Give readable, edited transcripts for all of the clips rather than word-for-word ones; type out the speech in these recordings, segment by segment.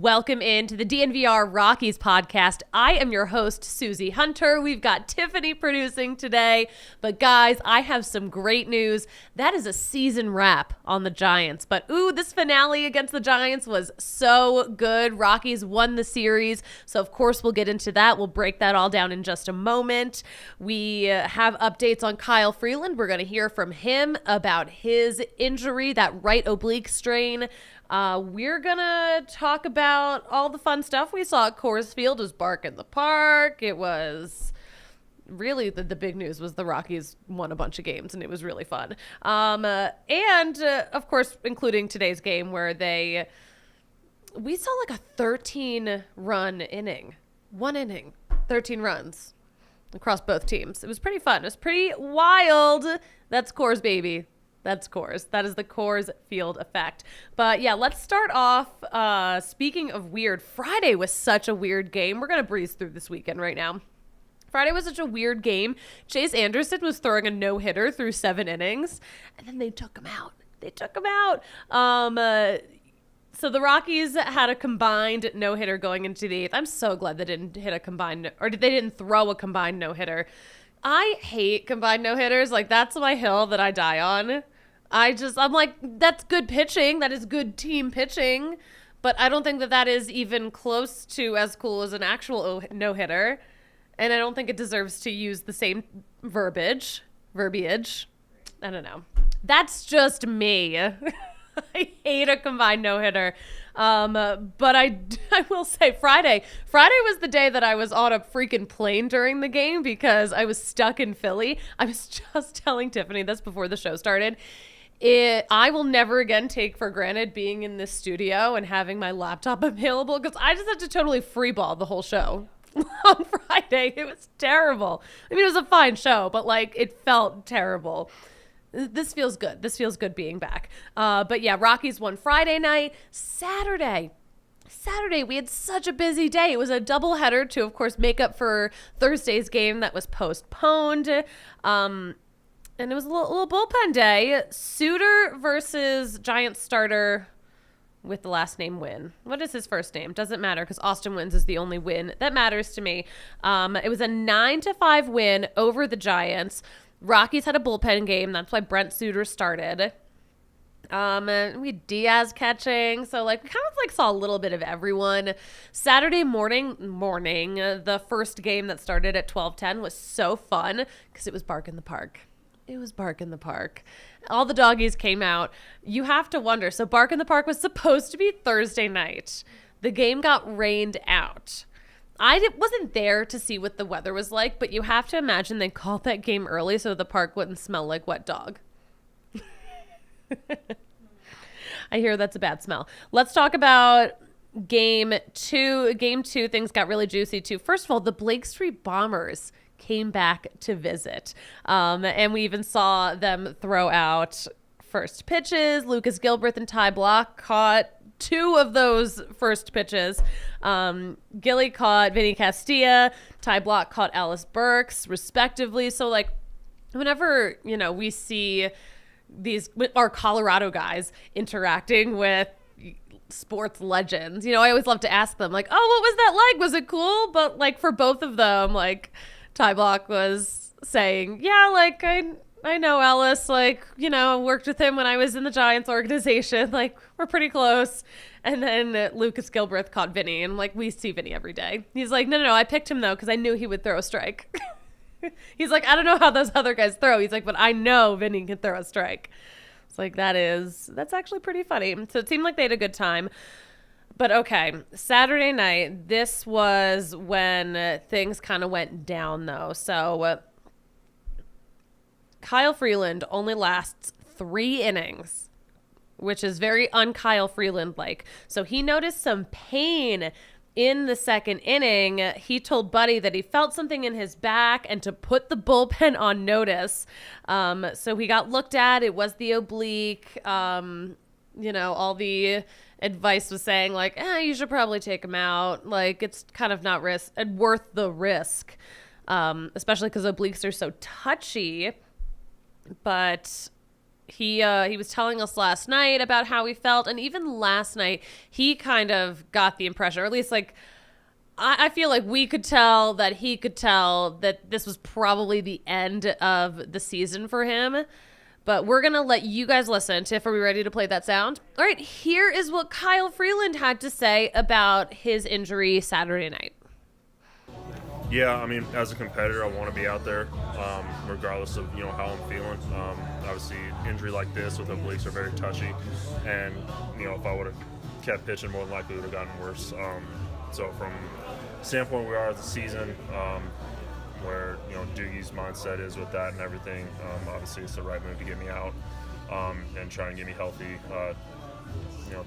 Welcome into the DNVR Rockies Podcast. I am your host, Suzie Hunter. We've got Tiffany producing today. But guys, I have some great news. That is a season wrap on the Giants. But this finale against the Giants was so good. Rockies won the series. So of course we'll get into that. We'll break that all down in just a moment. We have updates on Kyle Freeland. We're going to hear from him about his injury, that right oblique strain. We're gonna talk about all the fun stuff we saw at Coors Field. It was bark in the park. It was really the big news was the Rockies won a bunch of games, and it was really fun. And of course, including today's game where we saw like a 13-run inning. One inning, 13 runs across both teams. It was pretty fun. It was pretty wild. That's Coors, baby. That's Coors. That is the Coors Field effect. But yeah, let's start off. Speaking of weird, Friday was such a weird game. We're going to breeze through this weekend right now. Friday was such a weird game. Chase Anderson was throwing a no-hitter through 7 innings, and then they took him out. So the Rockies had a combined no-hitter going into the 8th. I'm so glad they didn't hit a combined, or they didn't throw a combined no-hitter. I hate combined no-hitters. Like, that's my hill that I die on. I'm like, that's good pitching. That is good team pitching. But I don't think that is even close to as cool as an actual no-hitter. And I don't think it deserves to use the same verbiage. I don't know. That's just me. I hate a combined no-hitter. But I will say Friday was the day that I was on a freaking plane during the game because I was stuck in Philly. I was just telling Tiffany this before the show started. I will never again take for granted being in this studio and having my laptop available because I just had to totally freeball the whole show on Friday. It was terrible. I mean, it was a fine show, but like it felt terrible. This feels good. This feels good being back. But yeah, Rockies won Friday night. Saturday, we had such a busy day. It was a doubleheader to, of course, make up for Thursday's game that was postponed. And it was a little bullpen day. Suter versus Giants starter with the last name Wynn. What is his first name? Doesn't matter because Austin Wynns is the only win that matters to me. It was a 9-5 win over the Giants. Rockies had a bullpen game. That's why Brent Suter started. And we had Diaz catching. So like we kind of like saw a little bit of everyone. Saturday morning, the first game that started at 12:10 was so fun because it was bark in the park. All the doggies came out. You have to wonder. So Bark in the Park was supposed to be Thursday night. The game got rained out. I wasn't there to see what the weather was like, but you have to imagine they called that game early so the park wouldn't smell like wet dog. I hear that's a bad smell. Let's talk about game two. Game 2, things got really juicy too. First of all, the Blake Street Bombers came back to visit. And we even saw them throw out first pitches. Lucas Gilbreth and Ty Block caught 2 of those first pitches. Gilly caught Vinny Castilla. Ty Block caught Alice Burks, respectively. So, like, whenever, we see our Colorado guys interacting with sports legends, I always love to ask them, like, oh, what was that like? Was it cool? But, like, for both of them, like, Ty Block was saying, yeah, like, I know Ellis, like, I worked with him when I was in the Giants organization. Like, we're pretty close. And then Lucas Gilbreth caught Vinny. And, like, we see Vinny every day. He's like, no, I picked him, though, because I knew he would throw a strike. He's like, I don't know how those other guys throw. He's like, but I know Vinny can throw a strike. It's like, that's actually pretty funny. So it seemed like they had a good time. But okay, Saturday night, this was when things kind of went down, though. So Kyle Freeland only lasts 3 innings, which is very un-Kyle Freeland-like. So he noticed some pain in the second inning. He told Buddy that he felt something in his back and to put the bullpen on notice. So he got looked at. It was the oblique. All the advice was saying, like, you should probably take him out. Like, it's kind of not worth the risk, especially because obliques are so touchy. But He was telling us last night about how he felt, and even last night he kind of got the impression, or at least like I feel like we could tell that he could tell that this was probably the end of the season for him. But we're going to let you guys listen. Tiff, are we ready to play that sound? All right, here is what Kyle Freeland had to say about his injury Saturday night. Yeah, I mean, as a competitor, I want to be out there, regardless of, how I'm feeling. Obviously, injury like this with obliques are very touchy. And, if I would have kept pitching, more than likely it would have gotten worse. So from the standpoint we are as a season, where Doogie's mindset is with that and everything. Obviously, it's the right move to get me out and try and get me healthy,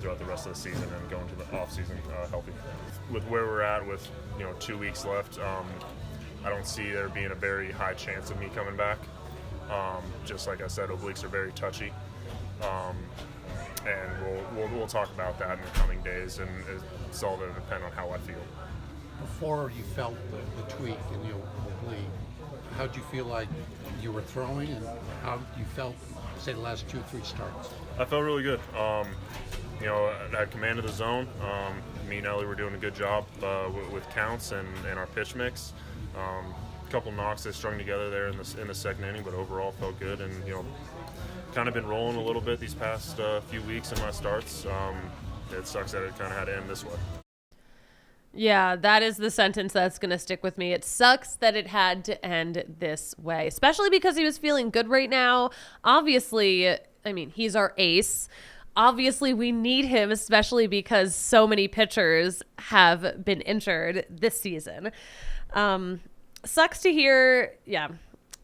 throughout the rest of the season and go into the off season healthy. With where we're at, with 2 weeks left, I don't see there being a very high chance of me coming back. Just like I said, obliques are very touchy, and we'll talk about that in the coming days, and it's all going to depend on how I feel. Before you felt the tweak in the oblique, how'd you feel like you were throwing, and how you felt, say, the last 2 or 3 starts? I felt really good. I had command of the zone. Me and Ellie were doing a good job with counts and our pitch mix. A couple knocks they strung together there in the second inning, but overall felt good, and kind of been rolling a little bit these past few weeks in my starts. It sucks that it kind of had to end this way. Yeah, that is the sentence that's going to stick with me. It sucks that it had to end this way, especially because he was feeling good right now. Obviously, I mean, he's our ace. Obviously, we need him, especially because so many pitchers have been injured this season. Sucks to hear. Yeah,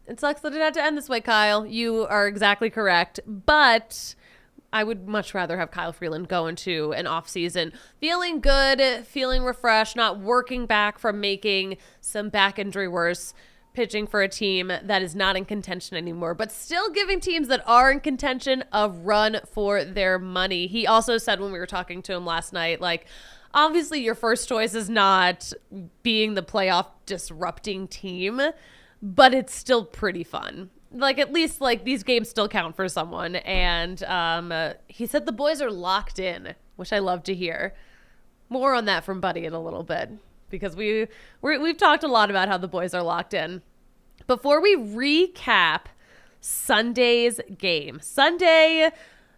it sucks that it had to end this way, Kyle. You are exactly correct. But I would much rather have Kyle Freeland go into an offseason feeling good, feeling refreshed, not working back from making some back injury worse, pitching for a team that is not in contention anymore, but still giving teams that are in contention a run for their money. He also said when we were talking to him last night, like, obviously your first choice is not being the playoff disrupting team, but it's still pretty fun. Like, at least, like, these games still count for someone. And he said the boys are locked in, which I love to hear. More on that from Buddy in a little bit, because we've talked a lot about how the boys are locked in. Before we recap Sunday's game. Sunday,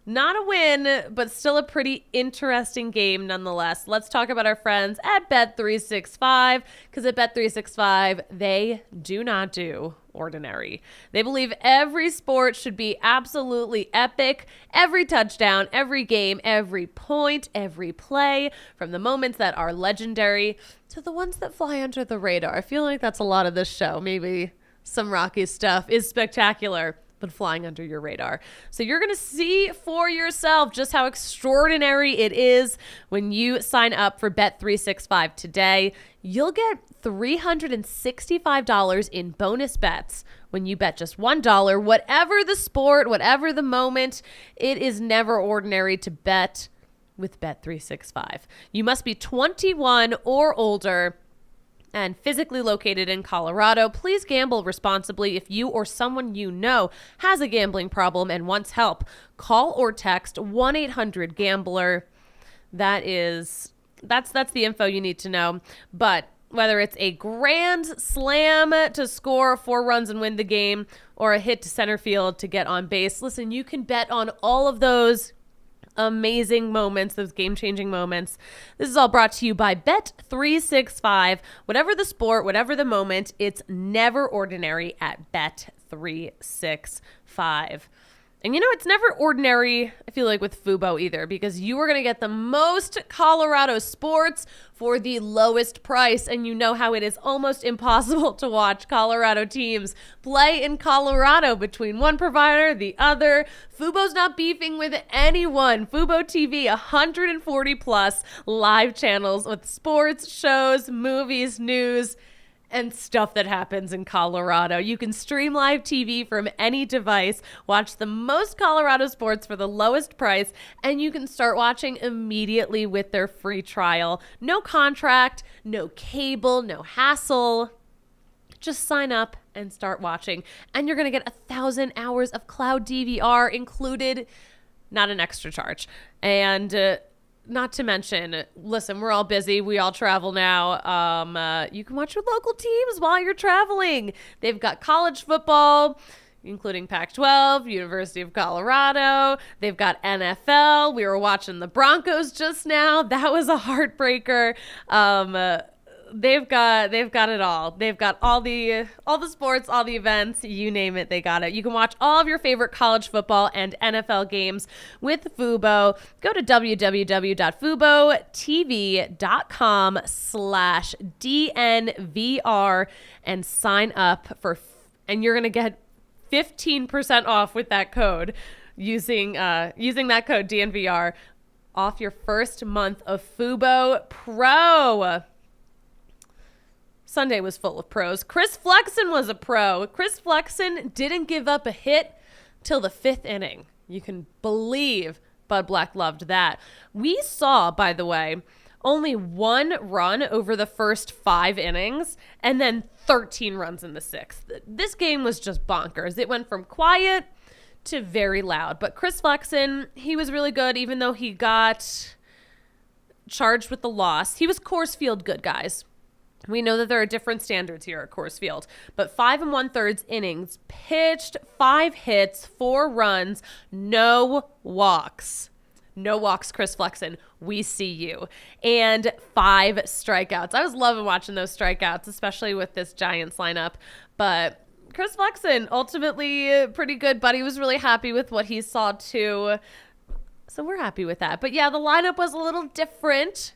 not a win, but still a pretty interesting game nonetheless. Let's talk about our friends at Bet365, because at Bet365, they do not do ordinary. They believe every sport should be absolutely epic. Every touchdown, every game, every point, every play, from the moments that are legendary to the ones that fly under the radar. I feel like that's a lot of this show. Maybe some Rockies stuff is spectacular, but flying under your radar. So you're going to see for yourself just how extraordinary it is when you sign up for Bet365 today. You'll get $365 in bonus bets when you bet just $1. Whatever the sport, whatever the moment, it is never ordinary to bet with Bet365. You must be 21 or older and physically located in Colorado. Please gamble responsibly. If you or someone you know has a gambling problem and wants help, call or text 1-800-GAMBLER. That's the info you need to know. But whether it's a grand slam to score 4 runs and win the game, or a hit to center field to get on base, listen, you can bet on all of those amazing moments, those game-changing moments. This is all brought to you by Bet365. Whatever the sport, whatever the moment, it's never ordinary at Bet365. And it's never ordinary, I feel like, with Fubo either, because you are going to get the most Colorado sports for the lowest price. And you know how it is almost impossible to watch Colorado teams play in Colorado between one provider, the other. Fubo's not beefing with anyone. Fubo TV, 140 plus live channels with sports, shows, movies, news, and stuff that happens in Colorado. You can stream live TV from any device, watch the most Colorado sports for the lowest price, and you can start watching immediately with their free trial. No contract, no cable, no hassle. Just sign up and start watching. And you're going to get 1,000 hours of cloud DVR included, not an extra charge. And not to mention, listen, we're all busy. We all travel now. You can watch your local teams while you're traveling. They've got college football, including Pac-12, University of Colorado. They've got NFL. We were watching the Broncos just now. That was a heartbreaker. They've got it all. They've got all the sports, all the events, you name it, they got it. You can watch all of your favorite college football and NFL games with Fubo. Go to www.fubo.com/DNVR and sign up and you're going to get 15% off with that code using that code DNVR off your first month of Fubo Pro. Sunday was full of pros. Chris Flexen was a pro. Chris Flexen didn't give up a hit till the 5th inning. You can believe Bud Black loved that. We saw, by the way, only 1 run over the first 5 innings and then 13 runs in the 6th. This game was just bonkers. It went from quiet to very loud. But Chris Flexen, he was really good, even though he got charged with the loss. He was Coors Field good, guys. We know that there are different standards here at Coors Field, but 5 1/3 innings, pitched 5 hits, 4 runs, no walks. No walks, Chris Flexen. We see you. And 5 strikeouts. I was loving watching those strikeouts, especially with this Giants lineup. But Chris Flexen, ultimately pretty good, but he was really happy with what he saw too. So we're happy with that. But yeah, the lineup was a little different.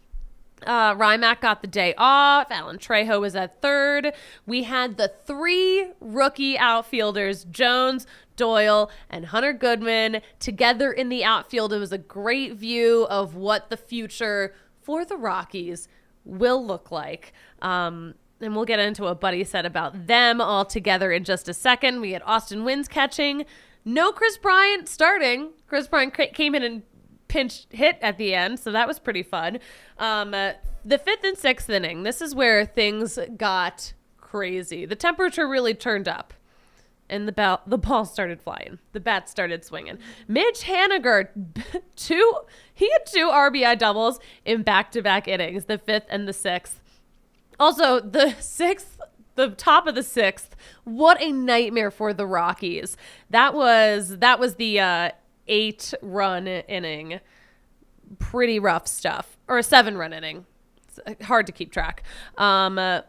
Rymack got the day off. Alan Trejo was at third. We had the 3 rookie outfielders, Jones, Doyle, and Hunter Goodman, together in the outfield. It was a great view of what the future for the Rockies will look like. And we'll get into what Buddy said about them all together in just a second. We had Austin Wynns catching. No Chris Bryant starting. Chris Bryant came in and pinch hit at the end, so that was pretty fun. The 5th and 6th inning, this is where things got crazy. The temperature really turned up, and the ball started flying. The bat started swinging. Mitch Haniger, he had 2 RBI doubles in back-to-back innings, the 5th and the 6th. Also, the 6th, the top of the 6th, what a nightmare for the Rockies. That was the 8-run inning. Pretty rough stuff. Or a 7-run inning. It's hard to keep track. 2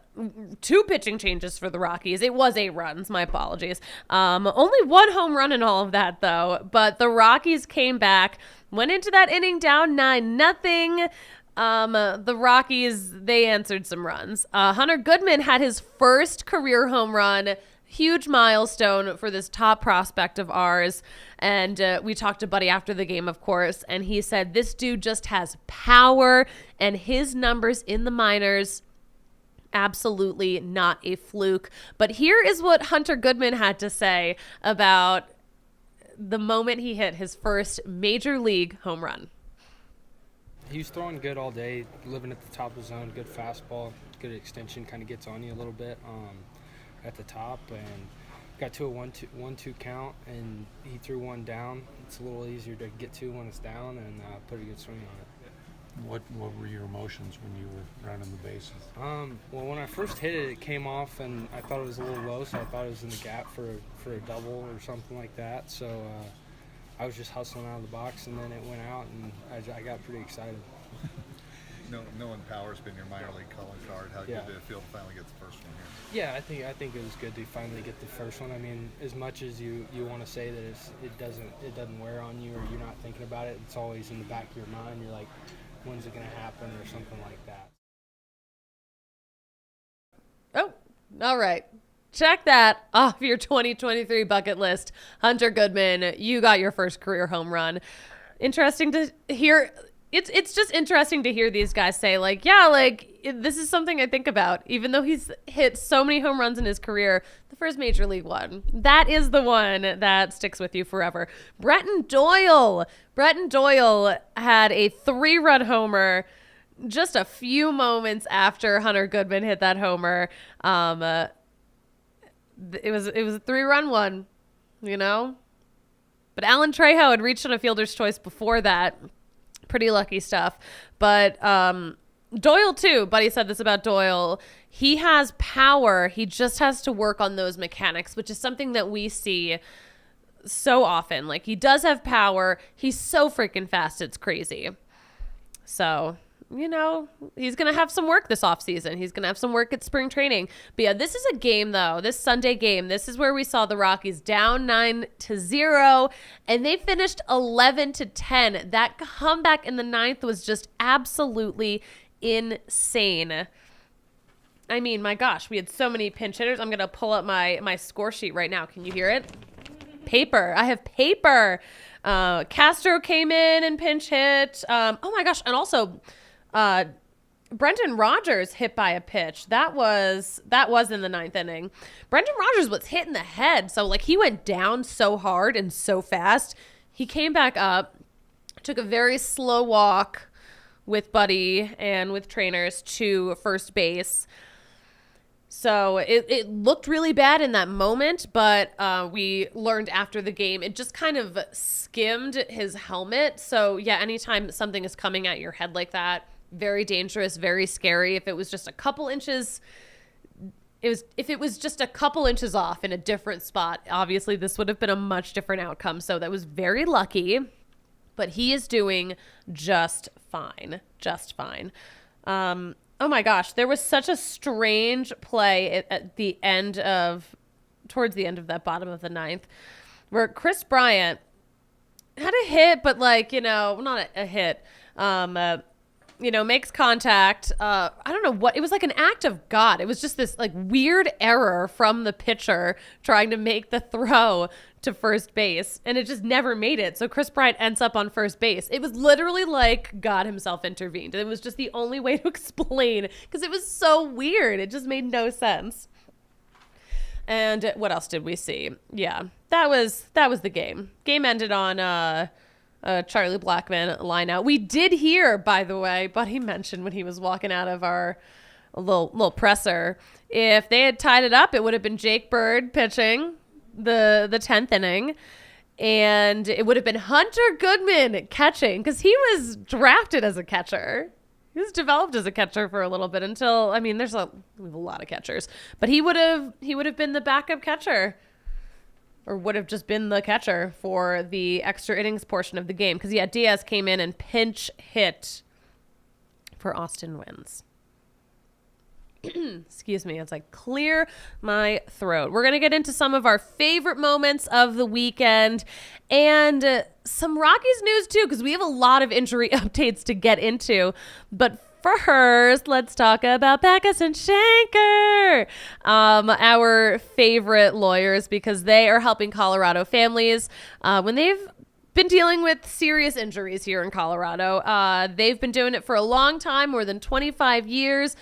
pitching changes for the Rockies. It was 8 runs. My apologies. Only 1 home run in all of that, though. But the Rockies came back, went into that inning down 9-0. The Rockies, they answered some runs. Hunter Goodman had his first career home run. Huge milestone for this top prospect of ours. And we talked to Buddy after the game, of course, and he said this dude just has power, and his numbers in the minors, absolutely not a fluke. But here is what Hunter Goodman had to say about the moment he hit his first major league home run. He was throwing good all day, living at the top of the zone, good fastball, good extension, kind of gets on you a little bit at the top, and got to a 1-2 count, and he threw one down. It's a little easier to get to when it's down, and put a good swing on it. What were your emotions when you were running the bases? Well, when I first hit it, it came off, and I thought it was a little low, so I thought it was in the gap for a double or something like that. So I was just hustling out of the box, and then it went out, and I got pretty excited. Knowing power's been your minor league calling card, how good did it feel to finally get the first one here? Yeah, I think it was good to finally get the first one. I mean, as much as you want to say that it doesn't wear on you, or you're not thinking about it, it's always in the back of your mind. You're like, when's it going to happen, or something like that. Oh, all right. Check that off your 2023 bucket list. Hunter Goodman, you got your first career home run. Interesting to hear. It's just interesting to hear these guys say, this is something I think about. Even though he's hit so many home runs in his career, the first major league one, that is the one that sticks with you forever. Bretton Doyle had a 3-run homer just a few moments after Hunter Goodman hit that homer. it was a 3-run one, you know. But Alan Trejo had reached on a fielder's choice before that. Pretty lucky stuff. But Doyle too. Buddy said this about Doyle. He has power. He just has to work on those mechanics, which is something that we see so often. Like, he does have power. He's so freaking fast. It's crazy. So, you know, he's going to have some work this offseason. He's going to have some work at spring training. But yeah, this is a game, though. This Sunday game, this is where we saw the Rockies down 9-0, and they finished 11-10. That comeback in the 9th was just absolutely insane. I mean, my gosh, we had so many pinch hitters. I'm going to pull up my score sheet right now. Can you hear it? Paper. I have paper. Castro came in and pinch hit. Oh my gosh. And also, Brendan Rodgers hit by a pitch. That was in the 9th inning. Brendan Rodgers was hit in the head. So like, he went down so hard and so fast. He came back up, took a very slow walk with Buddy and with trainers to first base. So it looked really bad in that moment, but we learned after the game, it just kind of skimmed his helmet. So yeah, anytime something is coming at your head like that, very dangerous, very scary. If it was just a couple inches, if it was just a couple inches off in a different spot, obviously this would have been a much different outcome. So that was very lucky, but he is doing just fine, just fine. Oh my gosh, there was such a strange play towards the end of that bottom of the 9th, where Chris Bryant had a hit, but like, you know, not a hit, you know, makes contact. I don't know what, it was like an act of God. It was just this like weird error from the pitcher trying to make the throw to first base, and it just never made it. So Chris Bryant ends up on first base. It was literally like God himself intervened. It was just the only way to explain, because it was so weird. It just made no sense. And what else did we see? Yeah, that was the game. Game ended on Charlie Blackmon line out. We did hear, by the way, Buddy mentioned when he was walking out of our little presser, if they had tied it up, it would have been Jake Bird pitching the 10th inning, and it would have been Hunter Goodman catching, because he was drafted as a catcher. He was developed as a catcher for a little bit until, I mean, we have a lot of catchers, but he would have been the backup catcher, or would have just been the catcher for the extra innings portion of the game. Because yeah, Diaz came in and pinch hit for Austin Wins. Excuse me as I clear my throat. We're going to get into some of our favorite moments of the weekend and some Rockies news too, because we have a lot of injury updates to get into. But first, let's talk about Backus and Shanker, our favorite lawyers, because they are helping Colorado families when they've been dealing with serious injuries here in Colorado. They've been doing it for a long time, more than 25 years.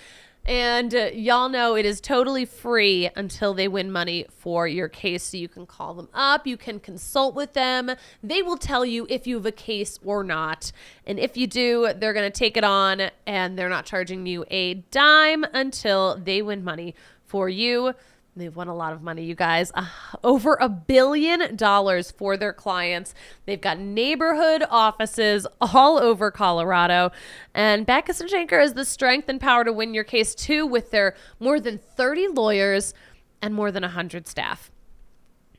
And y'all know it is totally free until they win money for your case. So you can call them up. You can consult with them. They will tell you if you have a case or not. And if you do, they're going to take it on, and they're not charging you a dime until they win money for you. They've won a lot of money, you guys. Over $1 billion for their clients. They've got neighborhood offices all over Colorado. And Backus and Shanker has the strength and power to win your case, too, with their more than 30 lawyers and more than 100 staff.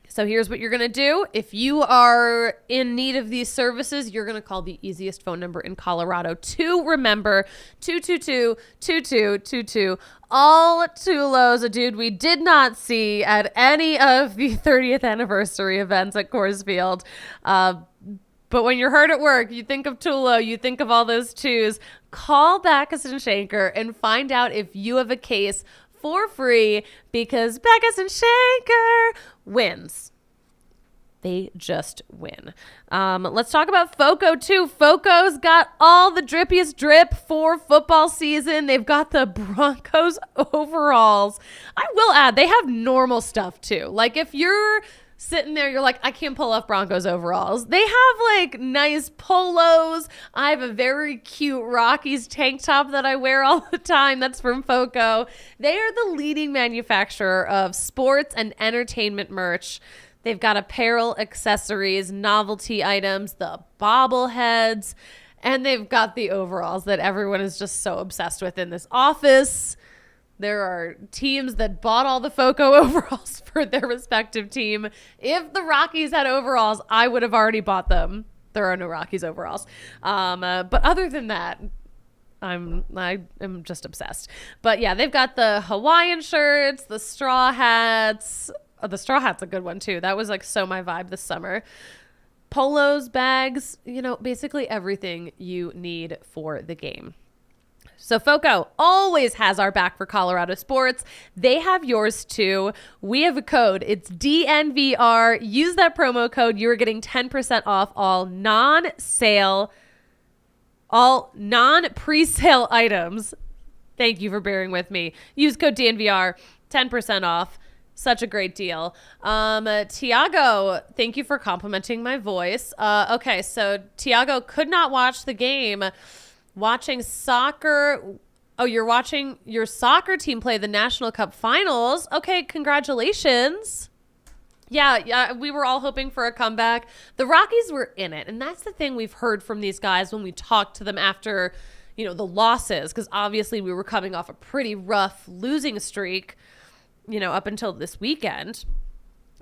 So here's what you're going to do. If you are in need of these services, you're going to call the easiest phone number in Colorado to remember, 222-2222. All Tulo's, a dude we did not see at any of the 30th anniversary events at Coors Field. But when you're hard at work, you think of Tulo, you think of all those twos. Call Backus and Shanker and find out if you have a case for free, because Backus and Shanker wins. They just win. Let's talk about FOCO too. FOCO's got all the drippiest drip for football season. They've got the Broncos overalls. I will add, they have normal stuff too. Like if you're sitting there, you're like, I can't pull off Broncos overalls. They have like nice polos. I have a very cute Rockies tank top that I wear all the time. That's from Foco. They are the leading manufacturer of sports and entertainment merch. They've got apparel, accessories, novelty items, the bobbleheads, and they've got the overalls that everyone is just so obsessed with in this office. There are teams that bought all the Foco overalls for their respective team. If the Rockies had overalls, I would have already bought them. There are no Rockies overalls. But other than that, I am just obsessed. But yeah, they've got the Hawaiian shirts, the straw hats. Oh, the straw hat's a good one too. That was like so my vibe this summer. Polos, bags, basically everything you need for the game. So Foco always has our back for Colorado sports. They have yours too. We have a code. It's DNVR. Use that promo code. You are getting 10% off all non-presale items. Thank you for bearing with me. Use code DNVR, 10% off. Such a great deal. Tiago, thank you for complimenting my voice. Okay, so Tiago could not watch the game. Watching soccer. Oh, you're watching your soccer team play the National Cup finals. Okay, congratulations. Yeah, we were all hoping for a comeback. The Rockies were in it, and that's the thing we've heard from these guys when we talked to them after, the losses, because obviously we were coming off a pretty rough losing streak, up until this weekend.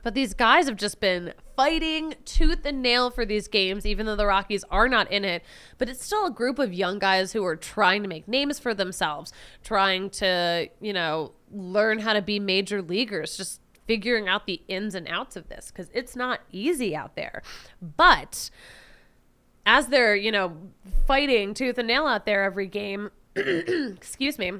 But these guys have just been fighting tooth and nail for these games, even though the Rockies are not in it. But it's still a group of young guys who are trying to make names for themselves, trying to, learn how to be major leaguers, just figuring out the ins and outs of this, because it's not easy out there. But as they're, fighting tooth and nail out there every game, excuse me,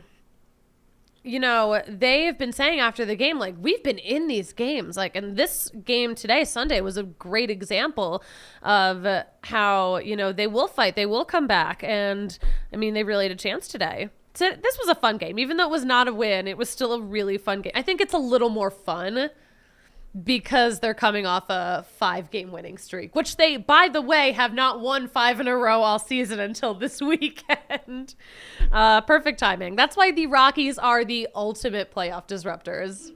they have been saying after the game, like, we've been in these games. Like, and this game today, Sunday, was a great example of how, they will fight. They will come back. And, they really had a chance today. So this was a fun game. Even though it was not a win, it was still a really fun game. I think it's a little more fun because they're coming off a 5-game winning streak, which they, by the way, have not won 5 in a row all season until this weekend. Perfect timing. That's why the Rockies are the ultimate playoff disruptors.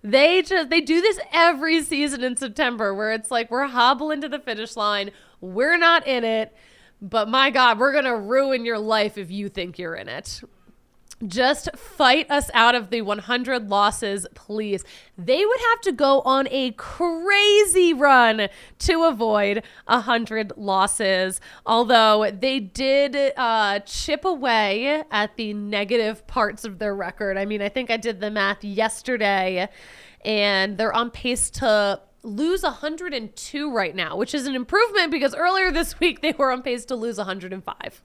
They do this every season in September, where it's like, we're hobbling to the finish line. We're not in it, but my God, we're going to ruin your life if you think you're in it. Just fight us out of the 100 losses, please. They would have to go on a crazy run to avoid 100 losses, although they did chip away at the negative parts of their record. I think I did the math yesterday, and they're on pace to lose 102 right now, which is an improvement because earlier this week they were on pace to lose 105.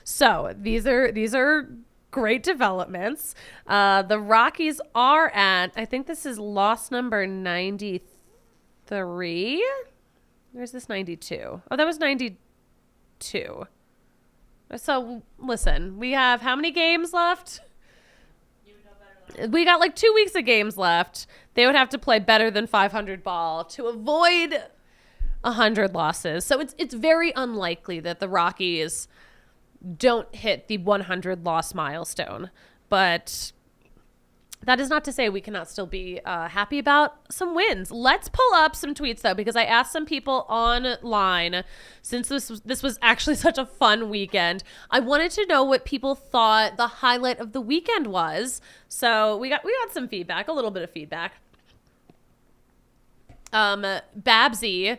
So these are great developments. The Rockies are at, I think this is loss number 93. Where's this 92? Oh, that was 92. So listen, we have how many games left? We got like 2 weeks of games left. They would have to play better than 500 ball to avoid 100 losses. So it's very unlikely that the Rockies don't hit the 100 loss milestone, but that is not to say we cannot still be happy about some wins. Let's pull up some tweets though, because I asked some people online, since this was actually such a fun weekend. I wanted to know what people thought the highlight of the weekend was. So we got some feedback, a little bit of feedback. Babsy,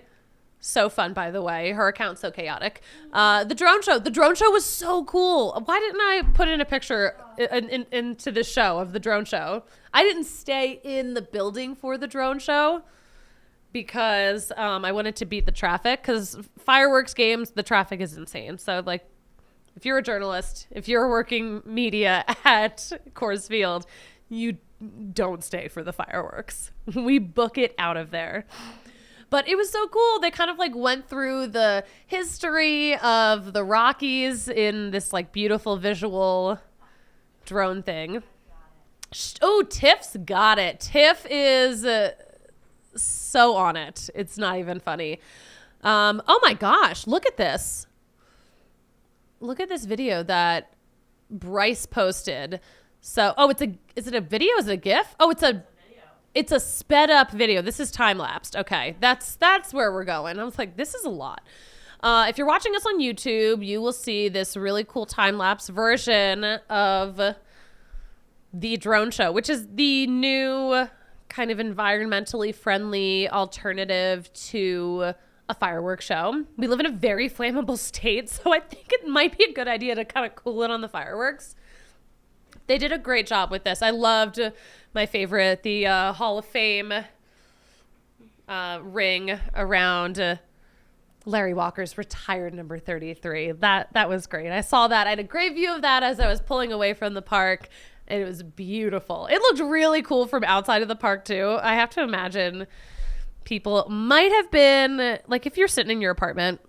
so fun, by the way. Her account's so chaotic. The drone show. The drone show was so cool. Why didn't I put in a picture into the show of the drone show? I didn't stay in the building for the drone show because I wanted to beat the traffic, because fireworks games, the traffic is insane. So, like, if you're a journalist, if you're working media at Coors Field, you don't stay for the fireworks. We book it out of there. But it was so cool. They kind of like went through the history of the Rockies in this like beautiful visual drone thing. Oh, Tiff's got it. Tiff is so on it. It's not even funny. Oh my gosh, look at this. Look at this video that Bryce posted. So, is it a video? Is it a GIF? Oh, it's a sped up video. This is time lapsed. Okay. That's where we're going. I was like, this is a lot. If you're watching us on YouTube, you will see this really cool time lapse version of the drone show, which is the new kind of environmentally friendly alternative to a fireworks show. We live in a very flammable state, so I think it might be a good idea to kind of cool it on the fireworks. They did a great job with this. I loved my favorite, the Hall of Fame ring around Larry Walker's retired number 33. That was great. I saw that. I had a great view of that as I was pulling away from the park. And it was beautiful. It looked really cool from outside of the park too. I have to imagine people might have been, like, if you're sitting in your apartment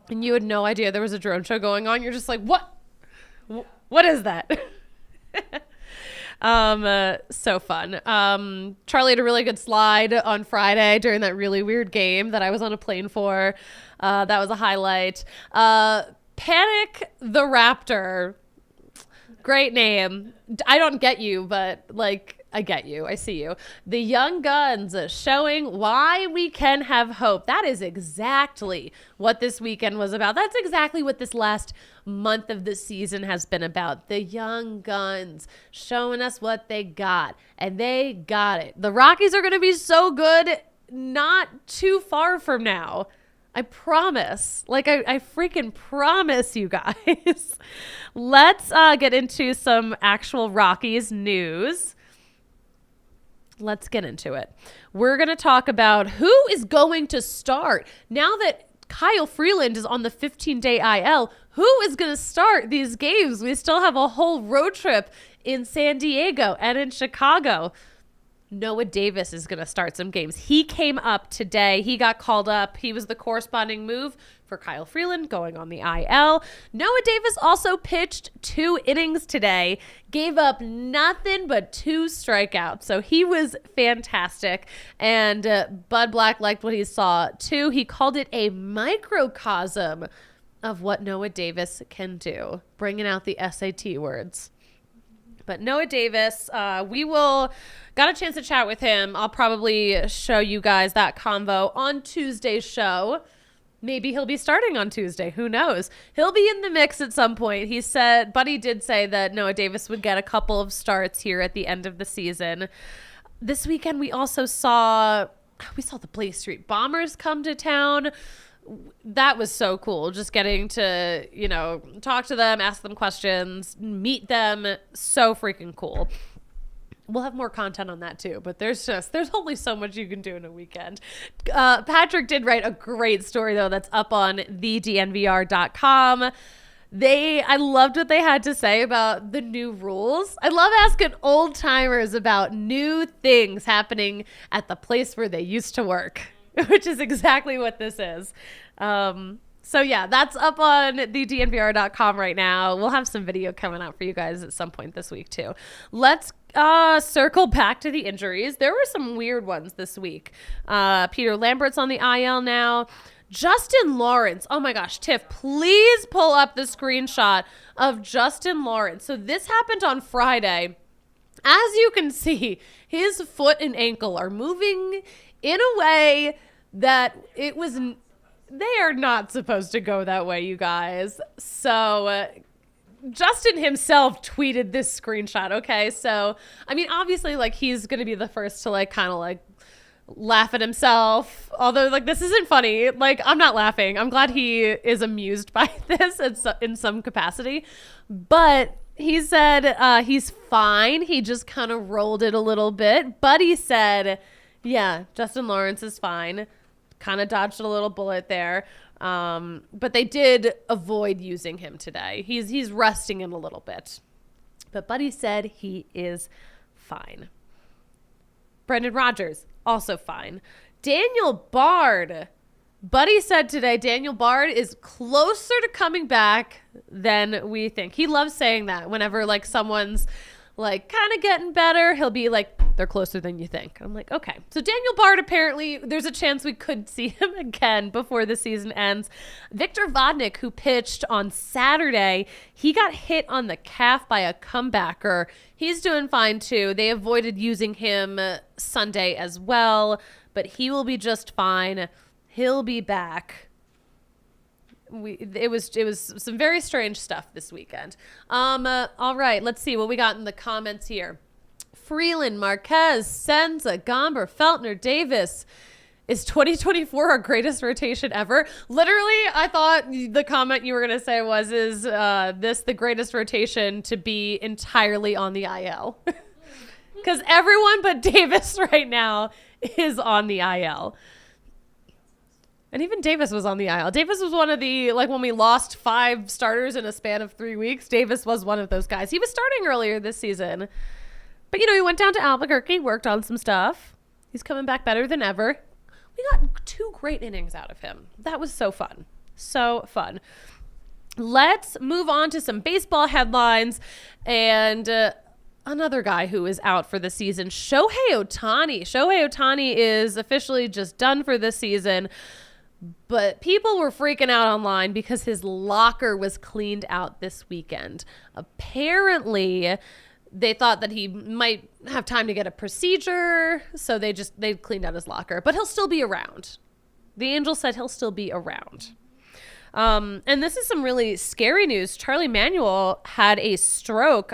and you had no idea there was a drone show going on, you're just like, what? What is that? So fun. Charlie had a really good slide on Friday during that really weird game that I was on a plane for. That was a highlight. Panic the Raptor. Great name. I don't get you, but like, I get you. I see you. The Young Guns showing why we can have hope. That is exactly what this weekend was about. That's exactly what this last month of the season has been about. The Young Guns showing us what they got, and they got it. The Rockies are going to be so good not too far from now. I promise. Like, I freaking promise you guys. Let's get into some actual Rockies news. Let's get into it. We're going to talk about who is going to start. Now that Kyle Freeland is on the 15-day IL, who is going to start these games? We still have a whole road trip in San Diego and in Chicago. Noah Davis is going to start some games. He came up today. He got called up. He was the corresponding move for Kyle Freeland going on the IL. Noah Davis also pitched 2 innings today, gave up nothing but 2 strikeouts. So he was fantastic. And Bud Black liked what he saw too. He called it a microcosm of what Noah Davis can do, bringing out the SAT words. But Noah Davis, got a chance to chat with him. I'll probably show you guys that convo on Tuesday's show. Maybe he'll be starting on Tuesday. Who knows? He'll be in the mix at some point. Buddy did say that Noah Davis would get a couple of starts here at the end of the season. This weekend, we also saw the Blaze Street Bombers come to town. That was so cool. Just getting to, talk to them, ask them questions, meet them. So freaking cool. We'll have more content on that too, but there's only so much you can do in a weekend. Patrick did write a great story though that's up on thednvr.com. I loved what they had to say about the new rules. I love asking old timers about new things happening at the place where they used to work, which is exactly what this is. So yeah, that's up on thednvr.com right now. We'll have some video coming out for you guys at some point this week too. Let's circle back to the injuries. There were some weird ones this week. Peter Lambert's on the IL now. Justin Lawrence. Oh my gosh, Tiff, please pull up the screenshot of Justin Lawrence. So this happened on Friday. As you can see, his foot and ankle are moving in a way that they are not supposed to go that way, you guys. So Justin himself tweeted this screenshot. Okay. So, I mean, obviously he's going to be the first to kind of laugh at himself. Although this isn't funny. I'm not laughing. I'm glad he is amused by this in some capacity, but he said, he's fine. He just kind of rolled it a little bit, but he said, yeah, Justin Lawrence is fine. Kind of dodged a little bullet there. But they did avoid using him today. He's resting in a little bit. But Buddy said he is fine. Brendan Rodgers, also fine. Daniel Bard. Buddy said today Daniel Bard is closer to coming back than we think. He loves saying that whenever someone's kind of getting better. He'll be like, they're closer than you think. I'm like, okay. So Daniel Bard, apparently there's a chance we could see him again before the season ends. Victor Vodnik, who pitched on Saturday, he got hit on the calf by a comebacker. He's doing fine too. They avoided using him Sunday as well, but he will be just fine. He'll be back. It was some very strange stuff this weekend. All right, let's see what we got in the comments here. Freeland, Marquez, Senza, Gomber, Feltner, Davis. Is 2024 our greatest rotation ever? Literally, I thought the comment you were going to say was, is this the greatest rotation to be entirely on the IL? Because everyone but Davis right now is on the IL. And even Davis was on the IL. Davis was one of the, like when we lost 5 starters in a span of 3 weeks, Davis was one of those guys. He was starting earlier this season. But, you know, he went down to Albuquerque, worked on some stuff. He's coming back better than ever. We got 2 great innings out of him. That was so fun. So fun. Let's move on to some baseball headlines. And another guy who is out for the season, Shohei Ohtani. Shohei Ohtani is officially just done for this season. But people were freaking out online because his locker was cleaned out this weekend. Apparently, they thought that he might have time to get a procedure, so they cleaned out his locker. But he'll still be around. The Angels said he'll still be around. And this is some really scary news. Charlie Manuel had a stroke.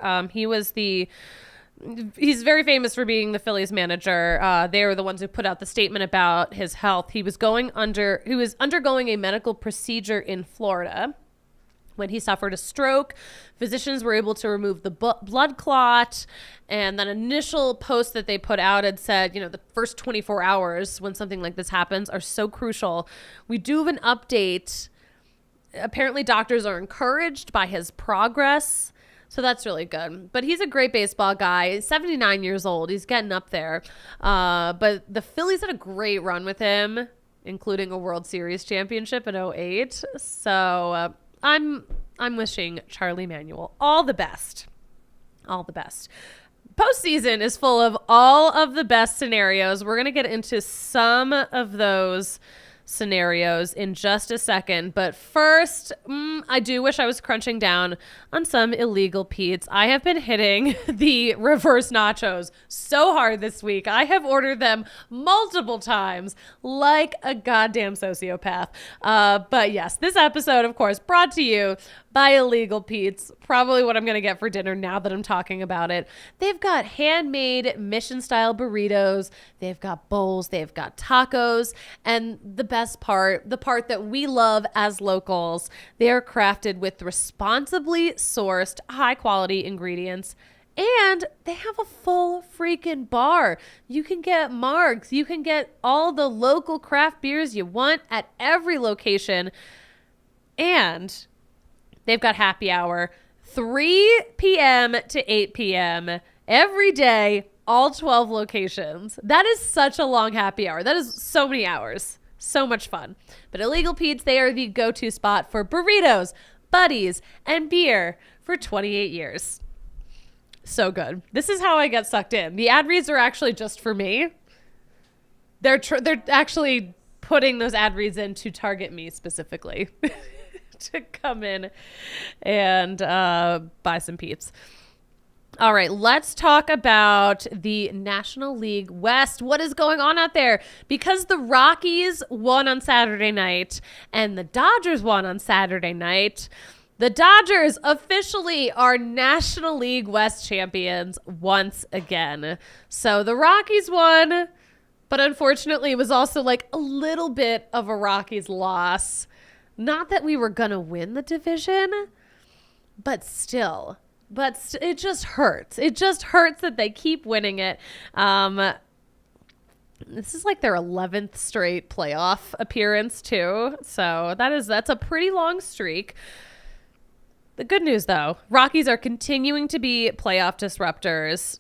He's very famous for being the Phillies manager. They were the ones who put out the statement about his health. He was undergoing a medical procedure in Florida when he suffered a stroke. Physicians were able to remove the blood clot, and that initial post that they put out had said, you know, the first 24 hours when something like this happens are so crucial. We do have an update. Apparently doctors are encouraged by his progress. So that's really good. But he's a great baseball guy. He's 79 years old. He's getting up there. But the Phillies had a great run with him, including a World Series championship in 2008. So I'm wishing Charlie Manuel all the best. All the best. Postseason is full of all of the best scenarios. We're going to get into some of those scenarios in just a second, but first, I do wish I was crunching down on some illegal Pete's. I have been hitting the reverse nachos so hard this week. I have ordered them multiple times like a goddamn sociopath. But yes, this episode, of course, brought to you by Illegal Pete's. Probably what I'm going to get for dinner now that I'm talking about it. They've got handmade mission-style burritos. They've got bowls. They've got tacos. And the best part, the part that we love as locals, they are crafted with responsibly sourced, high-quality ingredients. And they have a full freaking bar. You can get margs. You can get all the local craft beers you want at every location. And they've got happy hour 3 p.m. to 8 p.m. every day, all 12 locations. That is such a long happy hour. That is so many hours. So much fun. But Illegal Pete's, they are the go-to spot for burritos, buddies, and beer for 28 years. So good. This is how I get sucked in. The ad reads are actually just for me. They're actually putting those ad reads in to target me specifically. To come in and buy some Peeps. All right, let's talk about the National League West. What is going on out there? Because the Rockies won on Saturday night and the Dodgers won on Saturday night, the Dodgers officially are National League West champions once again. So the Rockies won, but unfortunately it was also like a little bit of a Rockies loss. Not that we were going to win the division, but still. It just hurts. It just hurts that they keep winning it. This is like their 11th straight playoff appearance, too. So that's a pretty long streak. The good news, though, Rockies are continuing to be playoff disruptors.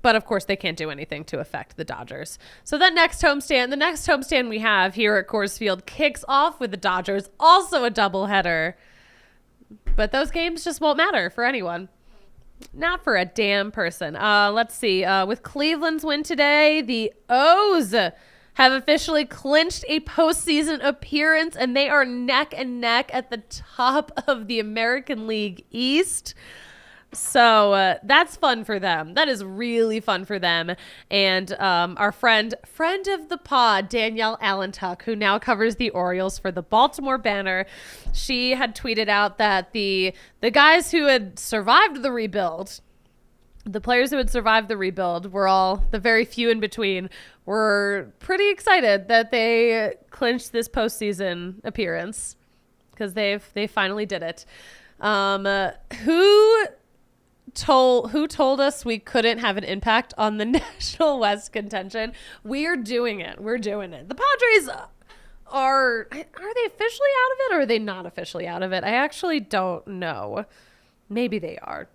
But, of course, they can't do anything to affect the Dodgers. So the next homestand we have here at Coors Field kicks off with the Dodgers, also a doubleheader. But those games just won't matter for anyone. Not for a damn person. Let's see. With Cleveland's win today, the O's have officially clinched a postseason appearance, and they are neck and neck at the top of the American League East. So that's fun for them. That is really fun for them. And our friend of the pod, Danielle Allentuck, who now covers the Orioles for the Baltimore Banner, she had tweeted out that the guys who had survived the rebuild, the players who had survived the rebuild, were all, the very few in between, were pretty excited that they clinched this postseason appearance because they finally did it. Who told us we couldn't have an impact on the National West contention? We're doing it. We're doing it. The Padres are they officially out of it, or are they not officially out of it? I actually don't know. Maybe they are.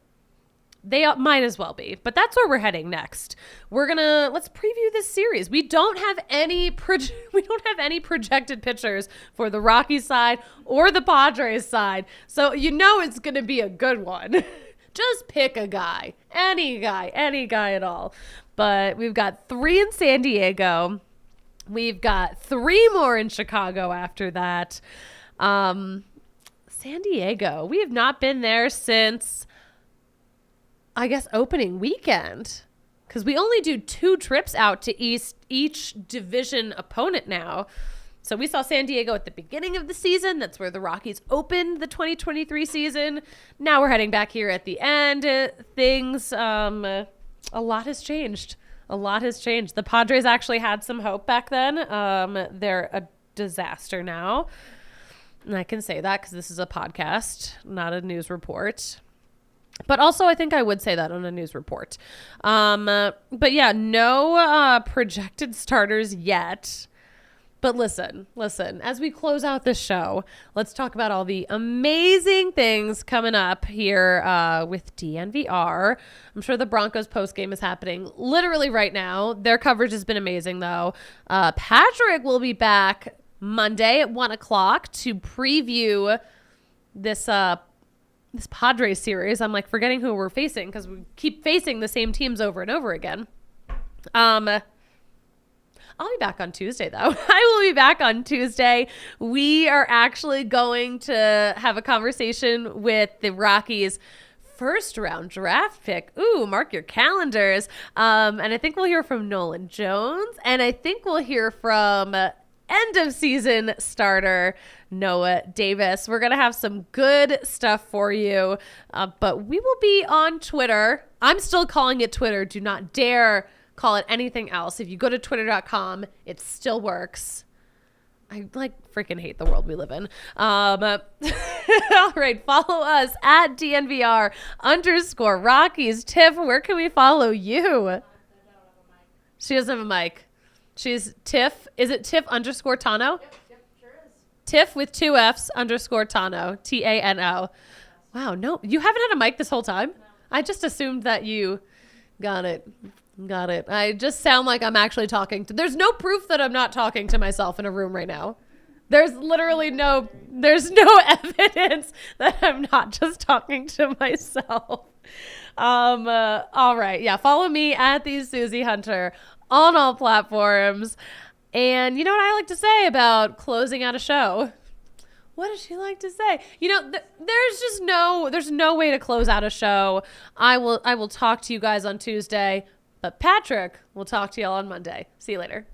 They might as well be, but that's where we're heading next. Let's preview this series. We don't have any projected pitchers for the Rockies side or the Padres side, so it's going to be a good one. Just pick a guy, any guy at all. But we've got 3 in San Diego. We've got 3 more in Chicago after that. San Diego, we have not been there since, I guess, opening weekend, because we only do 2 trips out to each division opponent now. So we saw San Diego at the beginning of the season. That's where the Rockies opened the 2023 season. Now we're heading back here at the end. Things, a lot has changed. The Padres actually had some hope back then. They're a disaster now. And I can say that because this is a podcast, not a news report. But also, I think I would say that on a news report. But yeah, no projected starters yet. But listen, as we close out this show, let's talk about all the amazing things coming up here with DNVR. I'm sure the Broncos postgame is happening literally right now. Their coverage has been amazing, though. Patrick will be back Monday at 1 o'clock to preview this Padres series. I'm like forgetting who we're facing because we keep facing the same teams over and over again. I'll be back on Tuesday, though. I will be back on Tuesday. We are actually going to have a conversation with the Rockies' first-round draft pick. Ooh, mark your calendars. And I think we'll hear from Nolan Jones, and I think we'll hear from end-of-season starter Noah Davis. We're going to have some good stuff for you, but we will be on Twitter. I'm still calling it Twitter. Do not dare call it anything else. If you go to twitter.com, it still works. I freaking hate the world we live in. All right, follow us at DNVR_Rockies. Tiff, where can we follow you? She doesn't have a mic. She's Tiff. Is it Tiff_Tano? Yep, sure is. Tiff with 2 Fs _Tano. TANO. Wow, no, you haven't had a mic this whole time? No. I just assumed that you got it. I just sound like I'm actually talking to... There's no proof that I'm not talking to myself in a room right now. There's literally no evidence that I'm not just talking to myself. All right. Yeah. Follow me at the Suzie Hunter on all platforms. And you know what I like to say about closing out a show? What does she like to say? There's no way to close out a show. I will talk to you guys on Tuesday. But Patrick will talk to y'all on Monday. See you later.